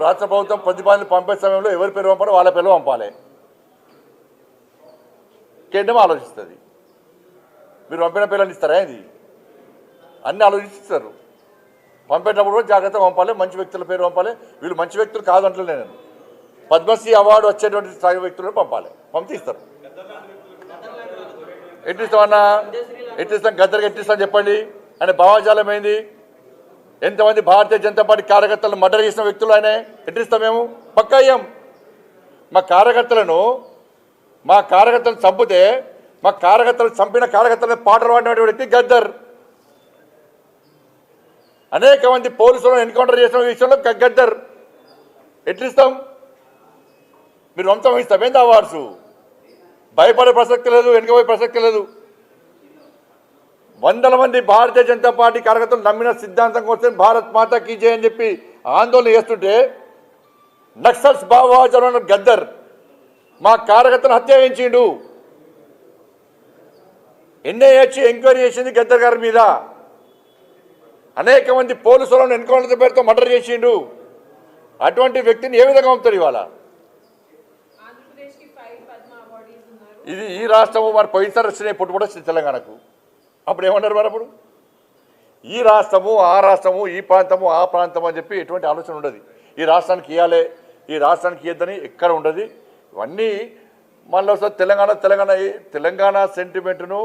రాష్ట్ర ప్రభుత్వం ప్రతిపాదన పంపే సమయంలో ఎవరి పేరు పంపాలో వాళ్ళ పేరు పంపాలి. కేంద్రం ఆలోచిస్తుంది. మీరు పంపిన పేర్లను ఇస్తారా? ఇది అన్నీ ఆలోచిస్తారు. పంపేటప్పుడు కూడా జాగ్రత్తగా పంపాలి. మంచి వ్యక్తుల పేరు పంపాలి. వీళ్ళు మంచి వ్యక్తులు కాదంటలే నేను. పద్మశ్రీ అవార్డు వచ్చేటువంటి స్థాయి వ్యక్తులను పంపాలి. పంపిస్తారు. ఎట్టిస్తామన్నా? ఎట్టిస్తాం? గద్దరికి ఎట్టిస్తాం చెప్పండి. ఆయన భావజాలం ఏంది? ఎంతమంది భారతీయ జనతా పార్టీ కార్యకర్తలను మర్డర్ చేసిన వ్యక్తులు ఆయన ఎట్టిస్తాం? మేము పక్కా అయ్యాం. మా కార్యకర్తలను చంపితే మా కార్యకర్తలను చంపిన కార్యకర్తలను పాటలు పాడినటువంటి వ్యక్తి గద్దర్. అనేక మంది పోలీసులను ఎన్కౌంటర్ చేసిన విషయంలో గద్దర్. ఎట్లిస్తాం? మీరు వంశం ఇస్తాం ఏంది అవార్డ్స్? భయపడే ప్రసక్తి లేదు, వెనుకపోయే ప్రసక్తి లేదు. వందల మంది భారతీయ జనతా పార్టీ కార్యకర్తలు నమ్మిన సిద్ధాంతం కోసం భారత్ మాతా కీ జై అని చెప్పి ఆందోళన చేస్తుంటే నక్సల్స్ భావజాలం గద్దర్ మా కార్యకర్తను హత్య చేయించిండు. ఎన్ఐఏ ఎంక్వైరీ చేసింది గద్దర్ గారి మీద. అనేక మంది పోలీసులను ఎన్కౌంటర్ పేరుతో మర్డర్ చేసిండు. అటువంటి వ్యక్తిని ఏ విధంగా పంపుతారు ఇవాళ? ఇది ఈ రాష్ట్రము మరి పోయినసారి వచ్చినాయి పుట్టుబడి వచ్చింది తెలంగాణకు. అప్పుడు ఏమన్నారు మరి? అప్పుడు ఈ రాష్ట్రము ఆ రాష్ట్రము, ఈ ప్రాంతము ఆ ప్రాంతము అని చెప్పి ఎటువంటి ఆలోచన ఉండదు. ఈ రాష్ట్రానికి ఇవ్వాలి, ఈ రాష్ట్రానికి ఇవ్వద్దని ఎక్కడ ఉండదు. ఇవన్నీ మళ్ళీ వస్తుంది. తెలంగాణ సెంటిమెంట్ను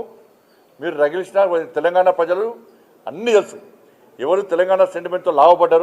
మీరు రగిలిసిన తెలంగాణ ప్రజలు అన్నీ తెలుసు. ఎవరు తెలంగాణ సెంటిమెంట్తో లాభపడ్డారు.